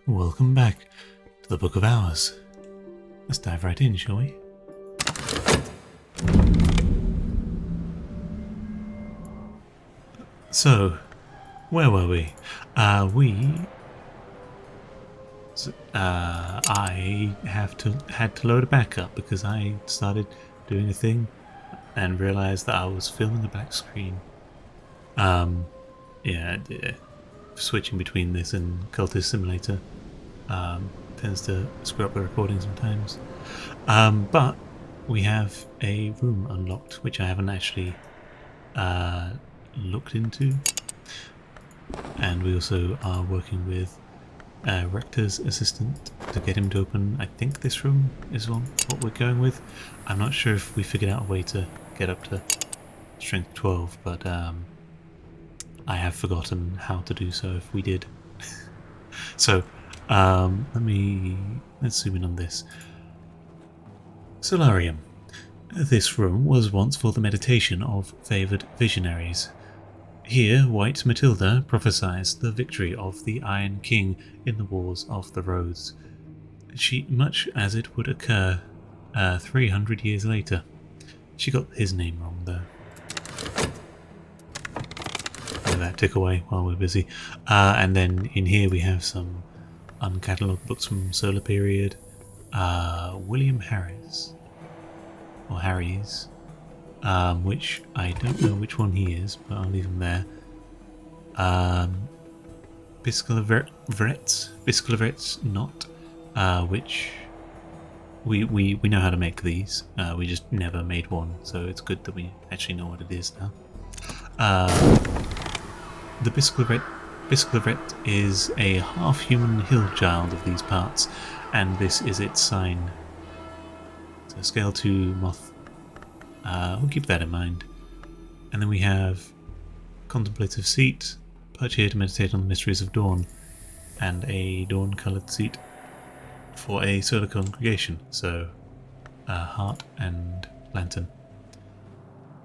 Welcome back to the Book of Hours. Let's dive right in, shall we? So, where were we? I had to load a backup because I started doing a thing and realized that I was filming a black screen. Switching between this and Cultist Simulator tends to screw up the recording sometimes. But we have a room unlocked, which I haven't actually looked into. And we also are working with Rector's assistant to get him to open, I think this room is what we're going with. I'm not sure if we figured out a way to get up to strength 12, but I have forgotten how to do so if we did. So, let's zoom in on this. Solarium. This room was once for the meditation of favoured visionaries. Here, White Matilda prophesies the victory of the Iron King in the Wars of the Roads, much as it would occur 300 years later. She got his name wrong, though. Let that tick away while we're busy. And then in here we have some uncatalogued books from Solar Period. William Harris, or Harry's, which I don't know which one he is, but I'll leave him there. Biscolavrets not, which we know how to make these. We just never made one, so it's good that we actually know what it is now. The Bisclavret is a half-human hill child of these parts, and this is its sign. So scale 2 moth. We'll keep that in mind. And then we have contemplative seat, perch here to meditate on the mysteries of dawn, and a dawn-coloured seat for a solar congregation. So heart and lantern.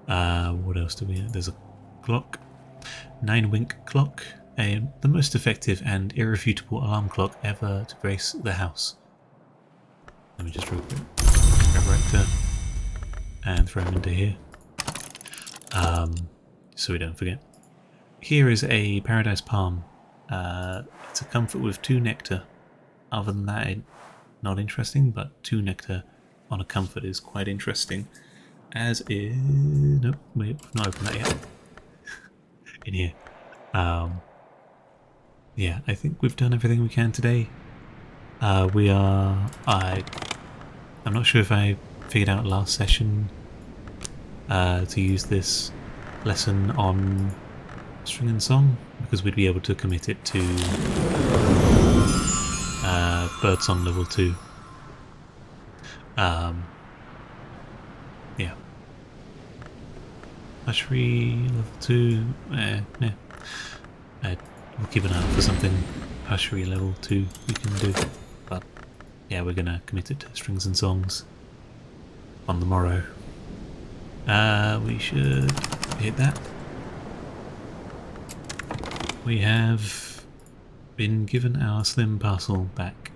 What else do we have? There's a clock. 9-wink clock, the most effective and irrefutable alarm clock ever to grace the house. Let me just grab Rector and throw him into here, so we don't forget. Here is a Paradise Palm. It's a comfort with 2 nectar. Other than that, not interesting, but 2 nectar on a comfort is quite interesting. As is... Nope, we've not opened that yet. In here. Yeah, I think we've done everything we can today. I'm not sure if I figured out last session to use this lesson on string and song, because we'd be able to commit it to Birdsong level 2. Yeah. Hushery level 2, we'll keep an eye out for something Hushery level 2 we can do, but yeah, we're gonna commit it to strings and songs on the morrow. We should hit that. We have been given our slim parcel back.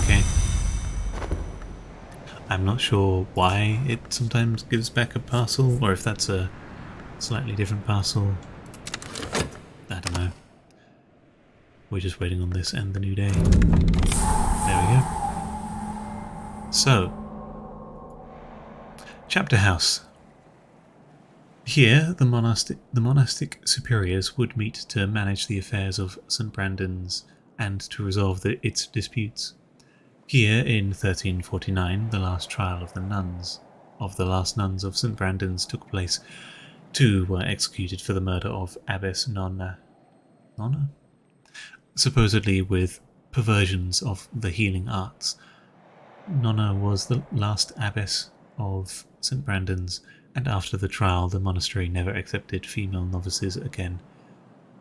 Okay. I'm not sure why it sometimes gives back a parcel, or if that's a slightly different parcel. I don't know. We're just waiting on this and the new day. There we go. So, Chapter House. Here, the monastic superiors would meet to manage the affairs of St. Brandon's and to resolve its disputes. Here, in 1349, the last trial of the last nuns of St. Brandon's took place. 2 were executed for the murder of Abbess Nonna? Supposedly with perversions of the healing arts. Nonna was the last abbess of St. Brandon's, and after the trial the monastery never accepted female novices again.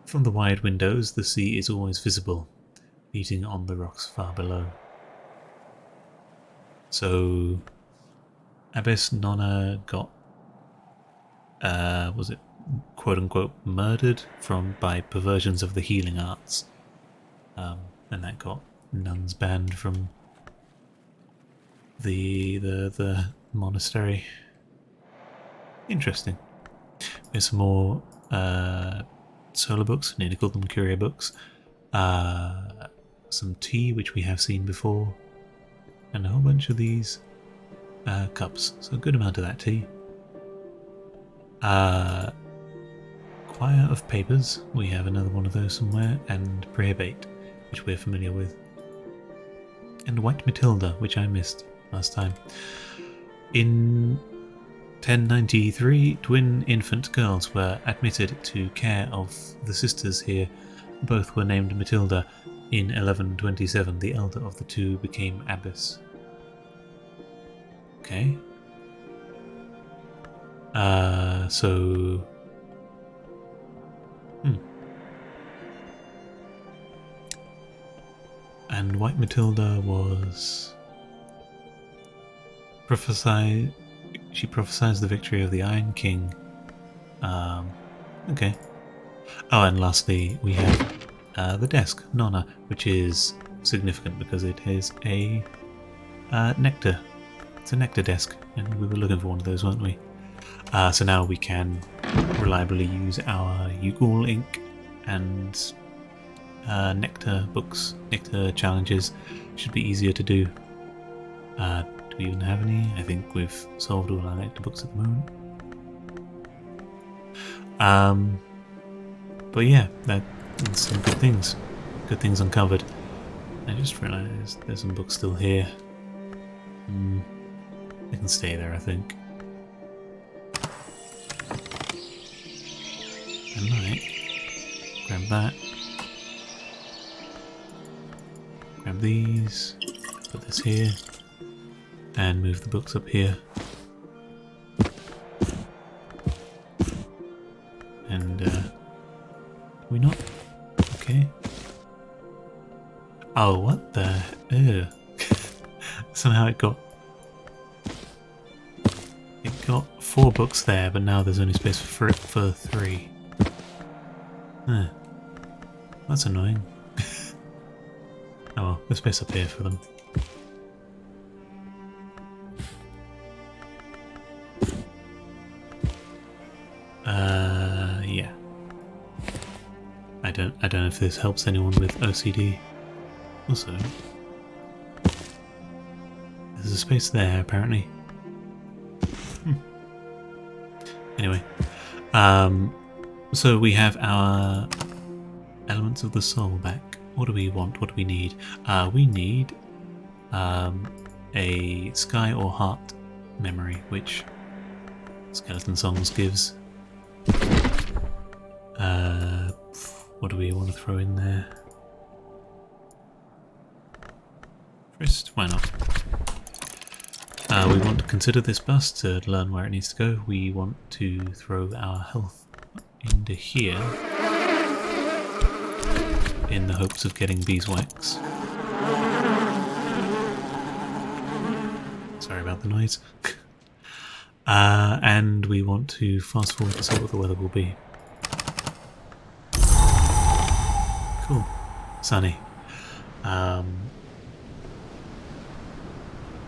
From the wide windows the sea is always visible, beating on the rocks far below. So, Abbess Nonna got, was it quote-unquote murdered by perversions of the healing arts. And that got nuns banned from the monastery. Interesting. There's some more solar books, I need to call them curio books. Some tea, which we have seen before, and a whole bunch of these cups. So a good amount of that tea. Quire of Papers, we have another one of those somewhere, and Prohibate, which we're familiar with. And White Matilda, which I missed last time. In 1093, twin infant girls were admitted to care of the sisters here. Both were named Matilda. In 1127, the elder of the two became abbess. Okay. So... And White Matilda was... She prophesies the victory of the Iron King. Okay. Oh, and lastly, we have the desk, Nonna, which is significant because it is a nectar. It's a nectar desk, and we were looking for one of those, weren't we? So now we can reliably use our Ugal ink and nectar books, nectar challenges. Should be easier to do. Do we even have any? I think we've solved all our nectar books at the moment. But yeah, that's some good things. Good things uncovered. I just realised there's some books still here. They can stay there, I think. I might grab that. Grab these. Put this here. And move the books up here. And, we not? Okay. Oh, what the? Ew. Somehow it got 4 books there, but now there's only space for 3. Huh. That's annoying. Oh well, there's space up here for them. Yeah. I don't know if this helps anyone with OCD. Also, there's a space there apparently. Anyway, so we have our elements of the soul back. What do we want? What do we need? We need a sky or heart memory, which Skeleton Songs gives. What do we want to throw in there? Wrist? Why not? We want to consider this bust to learn where it needs to go. We want to throw our health into here in the hopes of getting beeswax. Sorry about the noise. And we want to fast forward to see what the weather will be. Cool. Sunny.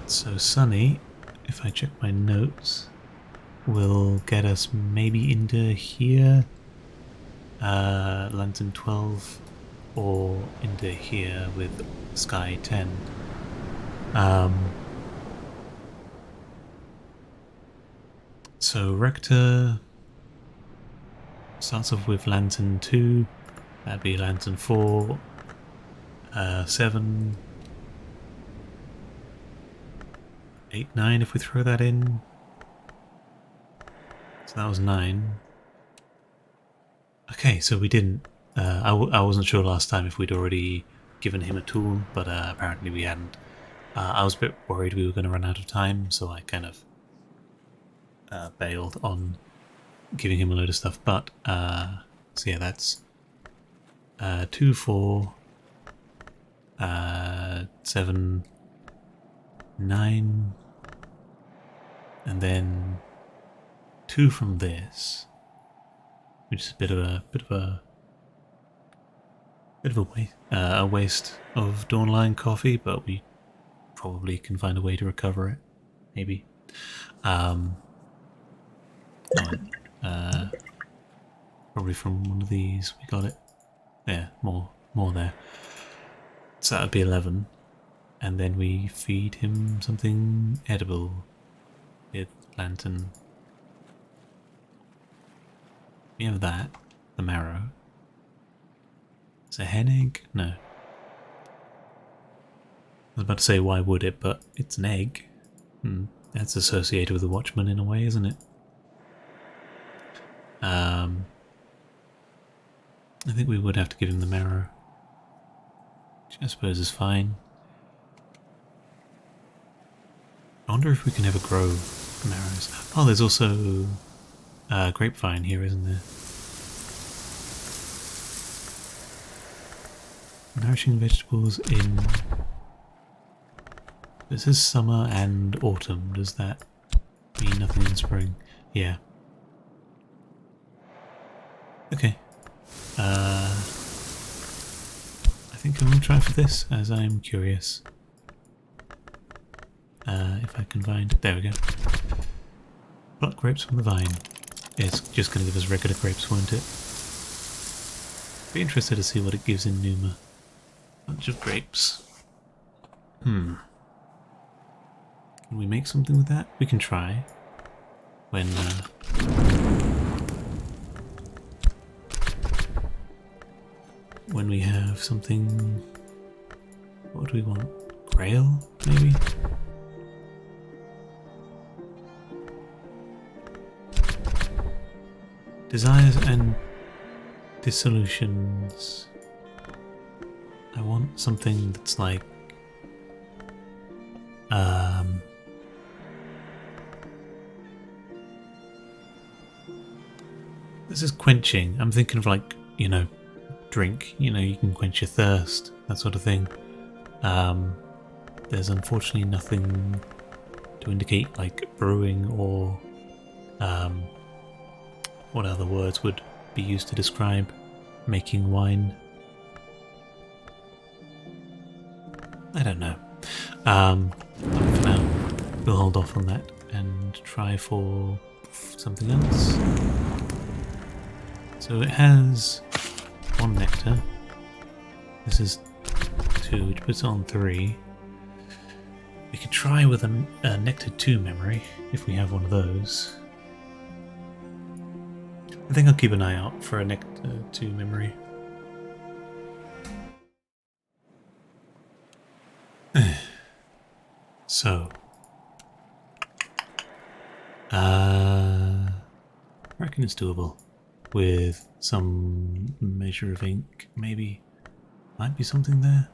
So sunny, if I check my notes, will get us maybe into here, lantern 12, or into here with sky 10. So Rector starts off with lantern 2, that'd be lantern 4, 7, 8, 9 if we throw that in. So that was 9. Okay, so we didn't. I wasn't sure last time if we'd already given him a tool, but apparently we hadn't. I was a bit worried we were going to run out of time, so I kind of bailed on giving him a load of stuff. But, so yeah, that's 2, 4, 7, 9, and then 2 from this, which is a bit of a Bit of a waste of Dawnline coffee, but we probably can find a way to recover it. Maybe. Probably from one of these. We got it. Yeah, more there. So that would be 11. And then we feed him something edible with lantern. We have that. The marrow. Is it a hen egg? No. I was about to say why would it, but it's an egg. That's associated with the Watchman in a way, isn't it? I think we would have to give him the marrow, which I suppose is fine. I wonder if we can ever grow marrows. Oh, there's also grapevine here, isn't there? Nourishing vegetables in... This is summer and autumn. Does that mean nothing in spring? Yeah. Okay. I think I will try for this, as I'm curious. If I can find... There we go. Pluck grapes from the vine. It's just going to give us regular grapes, won't it? Be interested to see what it gives in Numa. Bunch of grapes. Can we make something with that? We can try. When we have something... What do we want? Grail, maybe? Desires and dissolutions. I want something that's like... This is quenching. I'm thinking of like, you know, drink. You know, you can quench your thirst, that sort of thing. There's unfortunately nothing to indicate like brewing or what other words would be used to describe making wine. I don't know. For now, we'll hold off on that and try for something else. So it has 1 nectar. This is 2, which puts it on 3. We could try with a nectar 2 memory, if we have one of those. I think I'll keep an eye out for a nectar 2 memory. So, I reckon it's doable with some measure of ink, maybe. Might be something there.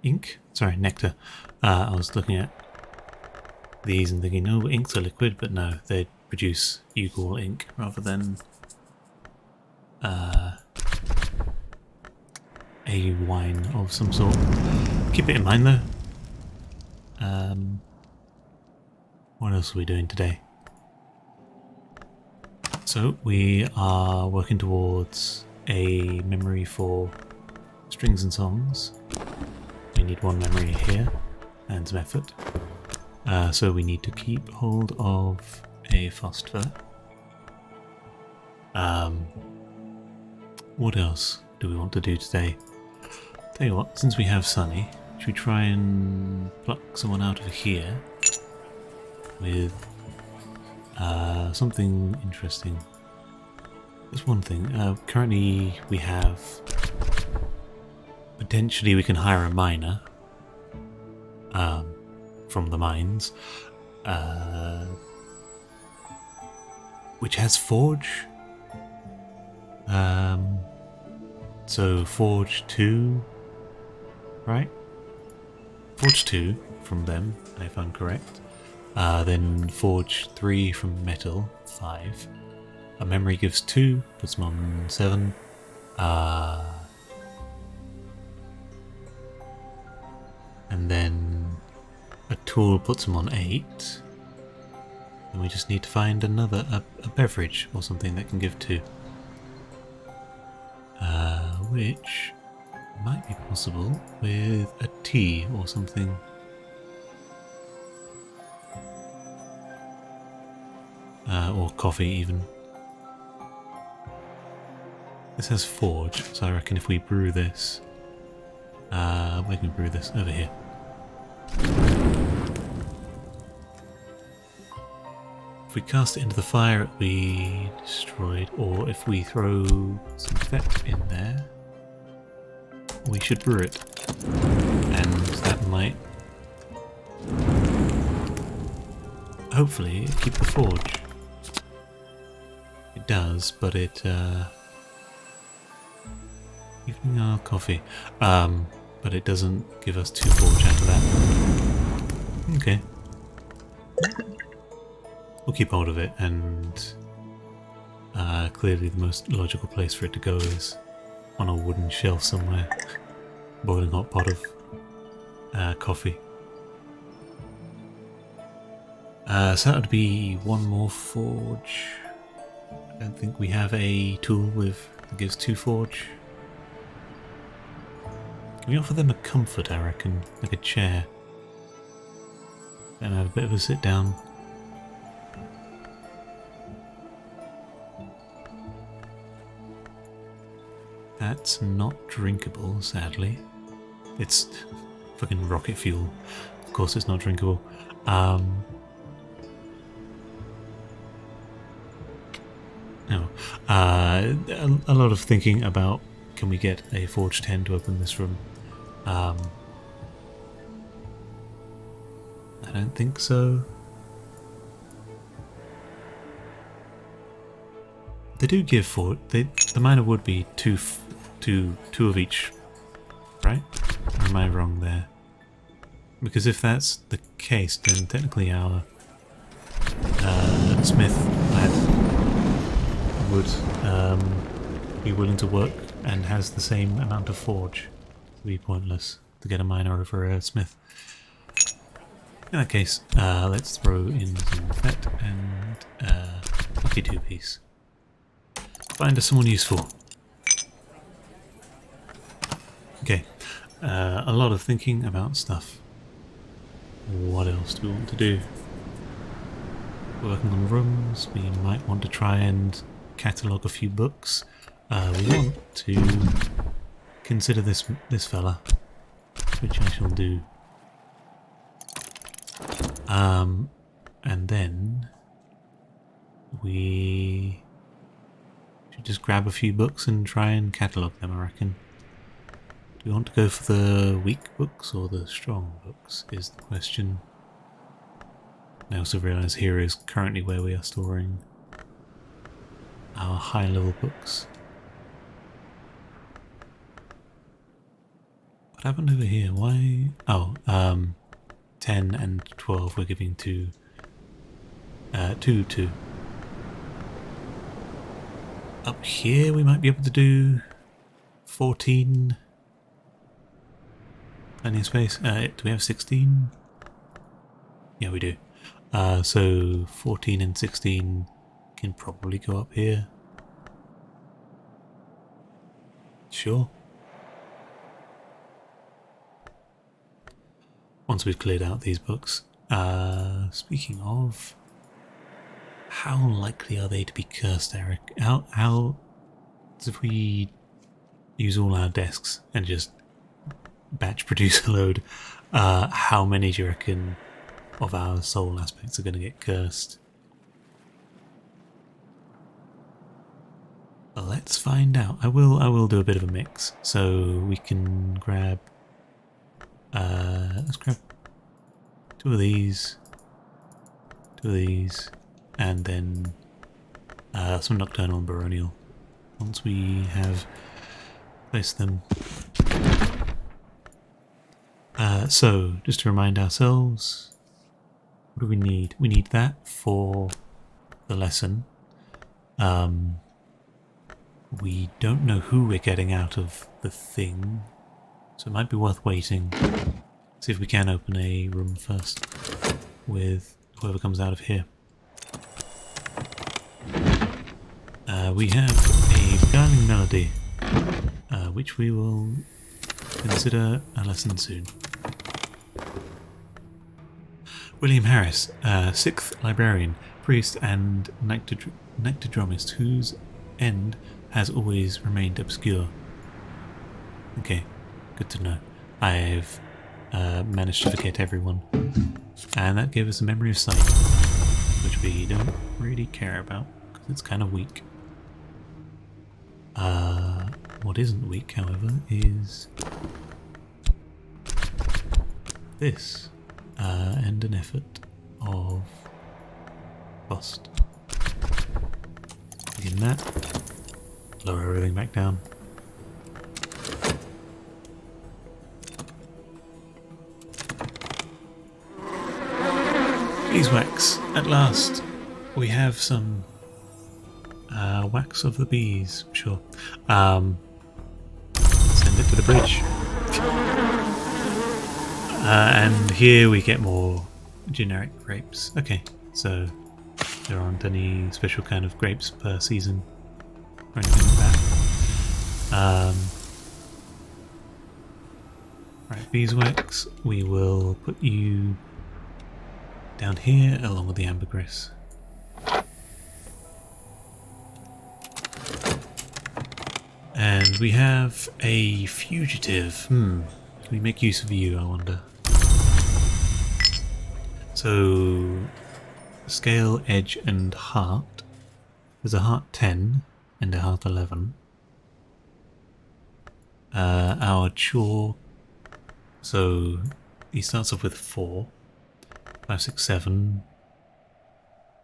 Ink? Sorry, nectar. I was looking at these and thinking, oh, inks are liquid, but no, they produce Ugor ink rather than a wine of some sort. Keep it in mind though. What else are we doing today? So we are working towards a memory for strings and songs. We need 1 memory here and some effort. So we need to keep hold of a phosphor. What else do we want to do today? Tell you what, since we have Sunny, should we try and pluck someone out of here with something interesting? There's one thing. Currently we have... Potentially we can hire a miner from the mines, which has Forge. So Forge 2, right? Forge 2 from them, if I'm correct. Then Forge 3 from Metal, 5. A memory gives 2, puts them on 7. And then a tool puts them on 8. And we just need to find another, a beverage or something that can give 2. Which Might be possible with a tea or something. Or coffee even. This has forge, so I reckon if we brew this... where can we brew this? Over here. If we cast it into the fire, it'll be destroyed, or if we throw some vet in there, we should brew it. And that might... hopefully keep the forge. It does, but it... evening our coffee. But it doesn't give us 2 forge out of that. Okay. We'll keep hold of it, and clearly the most logical place for it to go is on a wooden shelf somewhere. Boiling hot pot of coffee. So that would be 1 more forge. I don't think we have a tool that gives 2 forge. Can we offer them a comfort, I reckon? Like a chair. And have a bit of a sit down. That's not drinkable, sadly. It's fucking rocket fuel. Of course it's not drinkable. No. A lot of thinking about, can we get a Forge 10 to open this room? I don't think so. They do give Forge... the miner would be two of each, right? Or am I wrong there? Because if that's the case, then technically our smith lad would be willing to work and has the same amount of forge. It would be pointless to get a miner over a smith. In that case, let's throw in some fat and lucky 2-piece. Find us someone useful. Okay, a lot of thinking about stuff. What else do we want to do? Working on rooms, we might want to try and catalogue a few books. We want to consider this fella, which I shall do. And then we should just grab a few books and try and catalogue them, I reckon. Do we want to go for the weak books or the strong books is the question. I also realise here is currently where we are storing our high level books. What happened over here? Why? Oh, 10 and 12 we're giving to 2. Up here we might be able to do 14. Plenty of space. Do we have 16? Yeah, we do. So 14 and 16 can probably go up here. Sure. Once we've cleared out these books. Speaking of, how likely are they to be cursed, Eric? How if we use all our desks and just batch produce a load, how many do you reckon of our soul aspects are going to get cursed? Let's find out. I will do a bit of a mix, so we can grab. Let's grab 2 of these, and then some nocturnal and baronial. Once we have placed them. So, just to remind ourselves, what do we need? We need that for the lesson. We don't know who we're getting out of the thing, so it might be worth waiting. See if we can open a room first with whoever comes out of here. We have a beguiling melody, which we will Consider a lesson soon. William Harris, 6th librarian, priest and nectodromist, whose end has always remained obscure. Okay, good to know. I've managed to forget everyone. And that gave us a memory of sight, which we don't really care about, because it's kind of weak. What isn't weak, however, is this, and an effort of cost. Begin that, lower everything back down. Beeswax, at last. We have some wax of the bees, sure. Send it to the bridge. And here we get more generic grapes. Okay, so there aren't any special kind of grapes per season or anything like that. Right, beeswax, we will put you down here along with the ambergris. And we have a fugitive. Can we make use of you, I wonder? So, scale, edge and heart. There's a heart 10 and a heart 11. Our chore, so he starts off with 4. 5, 6, 7.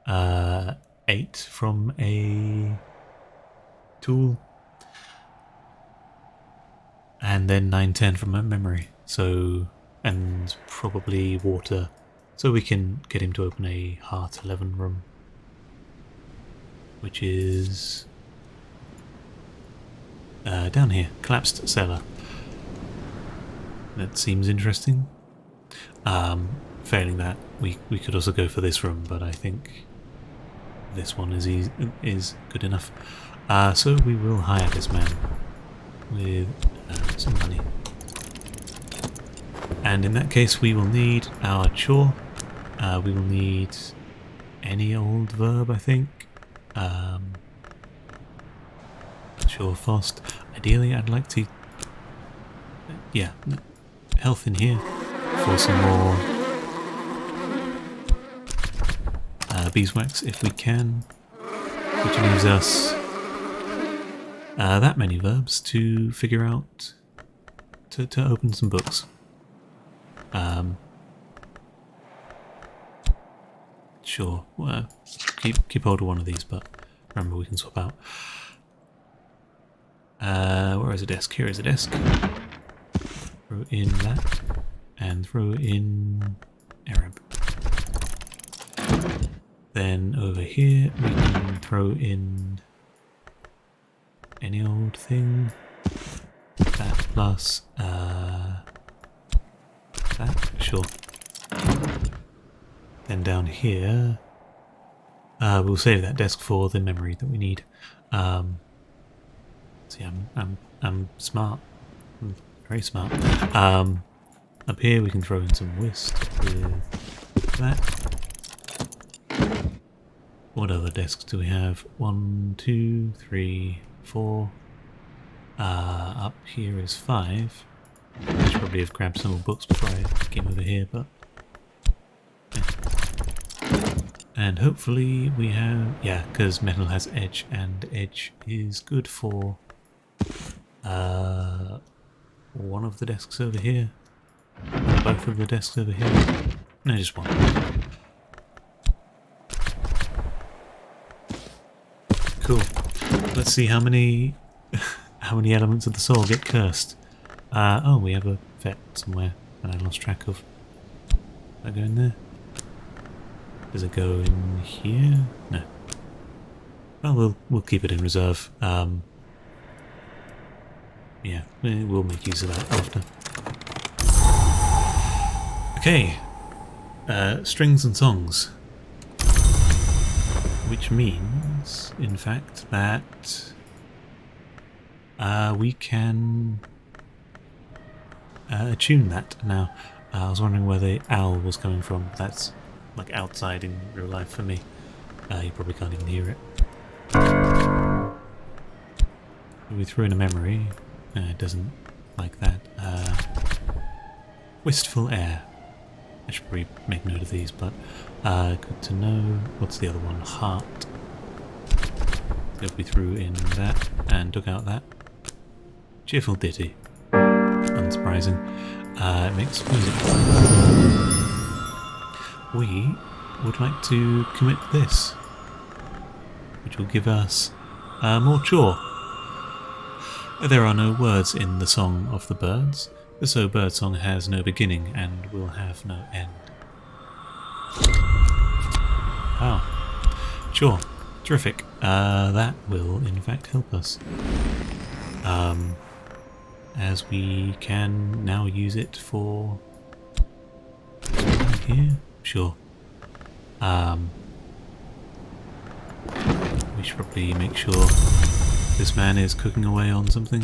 8 from a tool. And then 9, 10 from a memory. So, and probably water. So we can get him to open a heart 11 room. Which is down here. Collapsed cellar. That seems interesting. Failing that, we could also go for this room, but I think this one is good enough. So we will hire this man with some money. And in that case we will need our chore. We will need any old verb, I think. Chore Fost. Ideally I'd like to... yeah, health in here for some more beeswax if we can, which leaves us that many verbs to figure out to open some books. Sure, keep hold of one of these, but remember we can swap out. Where is a desk? Here is a desk. Throw in that, and throw in Arab. Then over here we can throw in any old thing. That plus that, sure. Then down here we'll save that desk for the memory that we need. See, I'm smart. I'm very smart. Up here we can throw in some whist with that. What other desks do we have? 1, 2, 3, 4. Up here is 5. I should probably have grabbed some more books before I came over here, but yeah. And hopefully we have, yeah, because metal has edge, and edge is good for one of the desks over here. Both of the desks over here. No, just one. Cool. Let's see how many elements of the soul get cursed. Oh, we have a vet somewhere that I lost track of. Does that go in there? Does it go in here? No. Well, we'll keep it in reserve. Yeah, we'll make use of that after. Okay. Strings and songs. Which means, in fact, that we can attune that now. I was wondering where the owl was coming from. That's like outside in real life for me. You probably can't even hear it. We threw in a memory. It doesn't like that. Wistful air. I should probably make note of these, but good to know. What's the other one? Heart. If we threw in that and took out that. Cheerful ditty. Unsurprising. It makes music. We would like to commit this, which will give us more chore. There are no words in the song of the birds, so birdsong has no beginning and will have no end. Wow. Sure. Terrific. That will in fact help us. As we can now use it for... here? Sure. We should probably make sure this man is cooking away on something.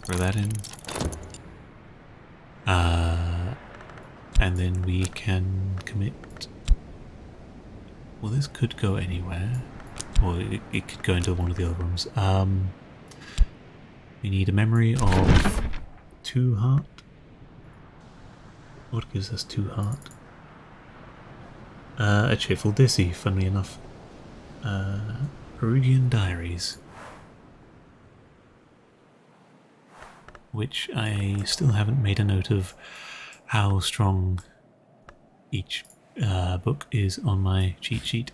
Throw that in. And then we can commit... well, this could go anywhere. Or it could go into one of the other rooms. We need a memory of 2 heart. What gives us 2 heart? A cheerful dissy, funnily enough. Peruvian diaries. Which I still haven't made a note of how strong each book is on my cheat sheet.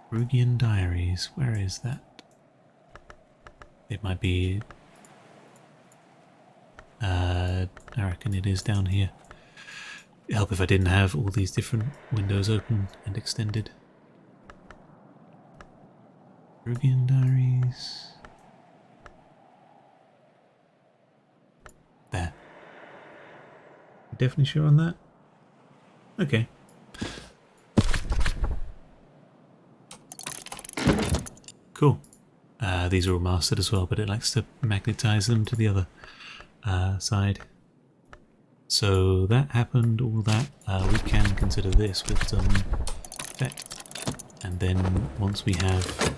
Peruvian diaries, where is that? It might be... I reckon it is down here. It'd help if I didn't have all these different windows open and extended. Peruvian diaries... there. Definitely sure on that? Okay. Cool. These are all mastered as well, but it likes to magnetize them to the other side. So that happened, all that. We can consider this with some effect. And then once we have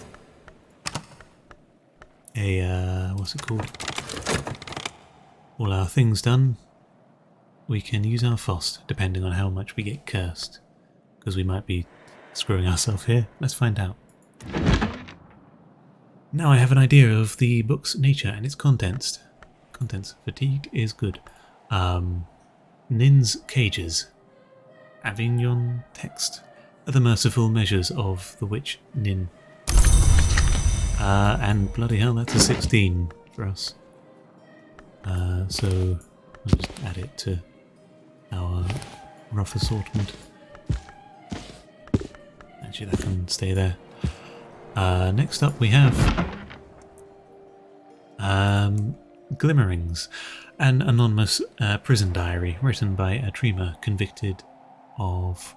a, what's it called? All our things done, we can use our Fost, depending on how much we get cursed. Because we might be screwing ourselves here. Let's find out. Now I have an idea of the book's nature and its contents. Fatigue is good. Nin's cages. Avignon text. The merciful measures of the witch Nin. And bloody hell, that's a 16 for us. So I'll just add it to our rough assortment. Actually, that can stay there. Next up we have Glimmerings, an anonymous prison diary written by a dreamer convicted of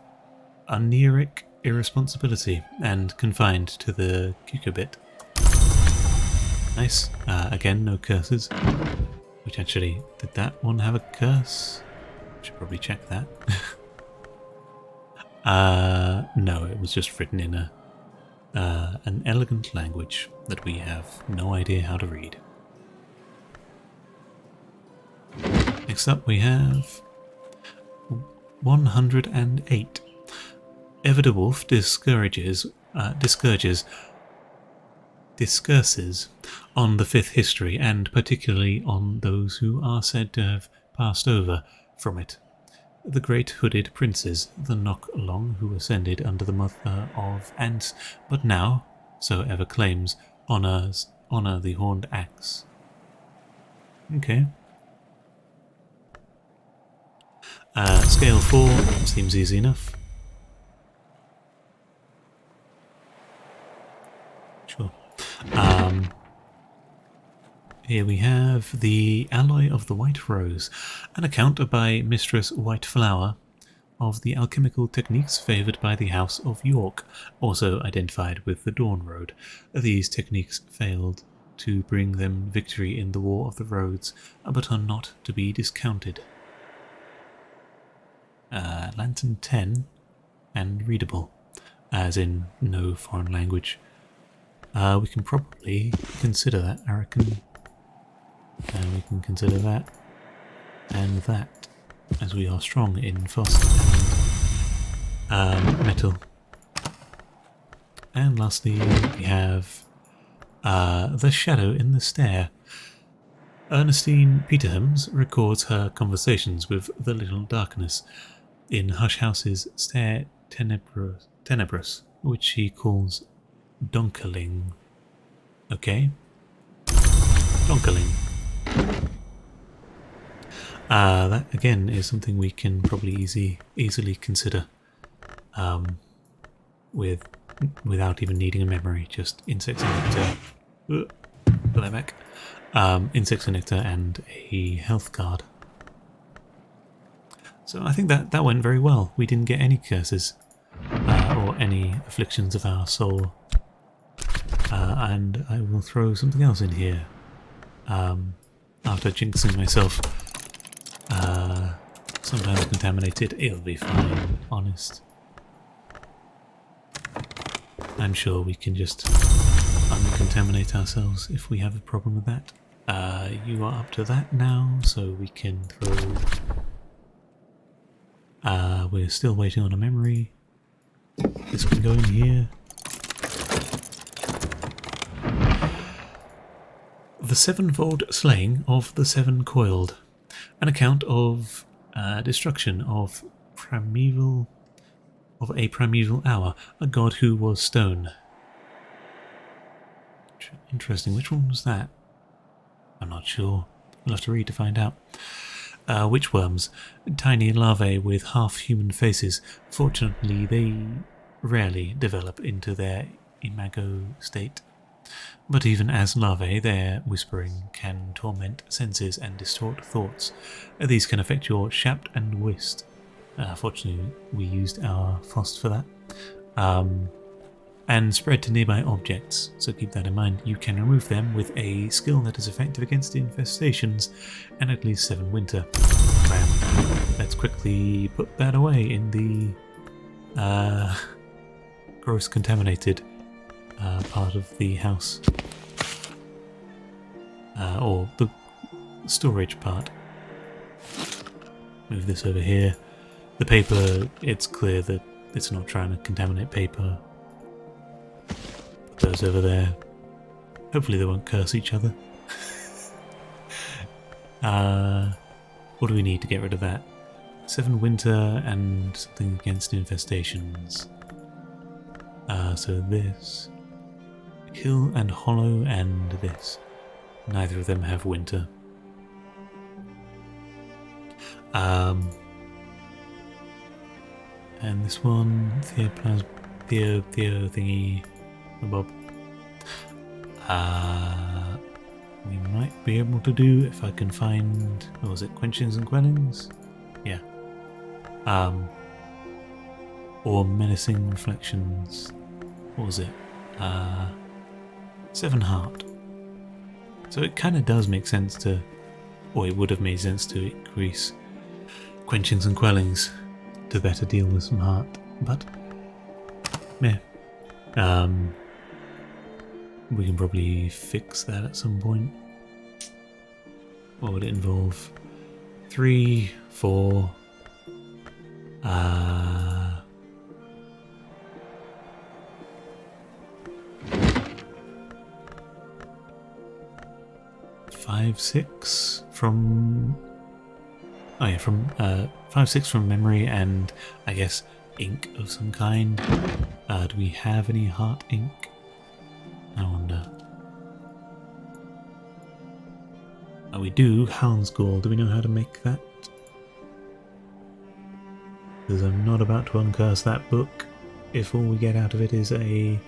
oniric irresponsibility and confined to the cucurbit. Nice. Again, no curses. Which actually, did that one have a curse? Should probably check that. No, it was just written in an elegant language that we have no idea how to read. Next up we have 108. Ever de Wolf discourses on the fifth history, and particularly on those who are said to have passed over from it. The great hooded princes, the knock-along who ascended under the mother of ants, but now, so ever claims, honour the horned axe. Okay. Scale 4 seems easy enough. Sure. Here we have the Alloy of the White Rose, an account by Mistress Whiteflower of the alchemical techniques favoured by the House of York, also identified with the Dawn Road. These techniques failed to bring them victory in the War of the Roads, but are not to be discounted. Lantern 10 and readable, as in no foreign language. We can probably consider that, I reckon. And we can consider that and that, as we are strong in frost and metal. And lastly, we have The Shadow in the Stair. Ernestine Peterhams records her conversations with the Little Darkness in Hush House's Stair Tenebrous, which she calls Donkerling. Okay? Donkerling. That again is something we can probably easily consider without even needing a memory, just insects and nectar. Put that back. Insects and nectar and a health card. So I think that went very well. We didn't get any curses or any afflictions of our soul. And I will throw something else in here. After jinxing myself, sometimes contaminated, it'll be fine, honest. I'm sure we can just uncontaminate ourselves if we have a problem with that. You are up to that now, so we can throw... we're still waiting on a memory. This can go in here. The Sevenfold Slaying of the Seven Coiled. An account of destruction of a primeval hour, a god who was stone. Interesting. Which one was that? I'm not sure. We'll have to read to find out. Witchworms, tiny larvae with half-human faces. Fortunately, they rarely develop into their imago state. But even as larvae, their whispering can torment senses and distort thoughts. These can affect your shapt and whist. Fortunately, we used our frost for that. And spread to nearby objects, so keep that in mind. You can remove them with a skill that is effective against infestations and at least 7 winter. Bam. Let's quickly put that away in the gross contaminated part of the house. Or the storage part. Move this over here. The paper, it's clear that it's not trying to contaminate paper. Put those over there. Hopefully they won't curse each other. What do we need to get rid of that? 7 winter and something against infestations. So this. Hill and hollow and this. Neither of them have winter. And this one, Theo thingy, bob. We might be able to do if I can find, what was it, Quenchings and Quellings? Yeah. Or Menacing Reflections. What was it? 7 heart. So it kind of does make sense to, or it would have made sense to increase Quenchings and Quellings to better deal with some heart, but meh. We can probably fix that at some point. What would it involve? 3, 4. 5, 6 from... Oh yeah, from 5, 6 from memory, and I guess ink of some kind. Do we have any heart ink? I wonder. Oh, we do. Hound's Gall. Do we know how to make that? Because I'm not about to uncurse that book if all we get out of it is a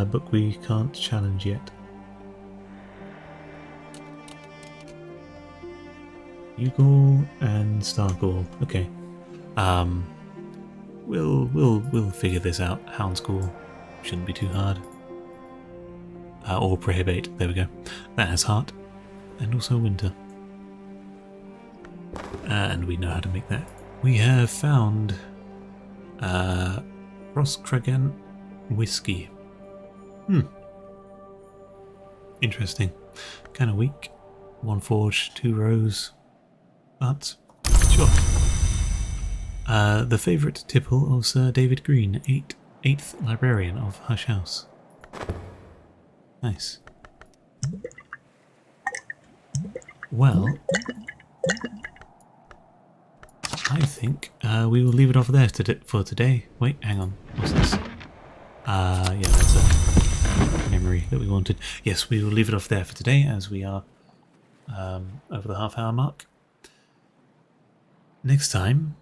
book we can't challenge yet. Ugall and Stargall. Okay. We'll figure this out. Hound's Gall shouldn't be too hard. Or prohibate, there we go. That has heart. And also winter. And we know how to make that. We have found Roscragan whiskey. Interesting. Kind of weak. 1 forge, 2 rows. But sure. The favourite tipple of Sir David Green, 8th librarian of Hush House. Nice. Well, I think we will leave it off there for today. Wait, hang on. What's this? Yeah, that's a memory that we wanted. Yes, we will leave it off there for today as we are over the half-hour mark. Next time,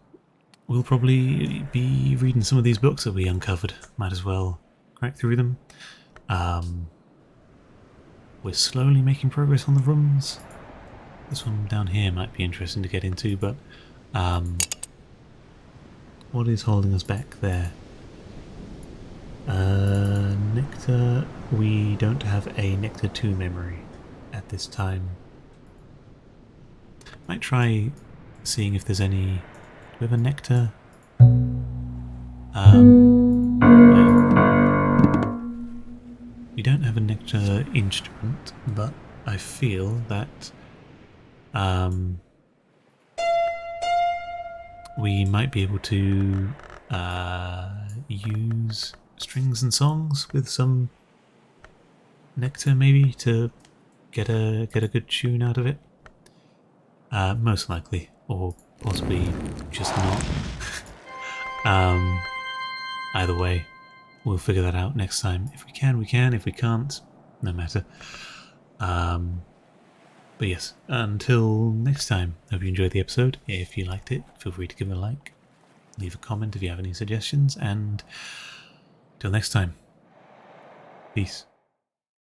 we'll probably be reading some of these books that we uncovered. Might as well crack through them. We're slowly making progress on the rooms. This one down here might be interesting to get into, but what is holding us back there? Nectar. We don't have a Nectar 2 memory at this time. Might try seeing if there's any... Do we have a Nectar? No. We don't have a Nectar instrument, but I feel that we might be able to use strings and songs with some Nectar, maybe, to get a good tune out of it. Most likely, or possibly just not. Either way, we'll figure that out next time. If we can, we can. If we can't, no matter. But yes, until next time, hope you enjoyed the episode. If you liked it, feel free to give it a like. Leave a comment if you have any suggestions, and till next time, peace.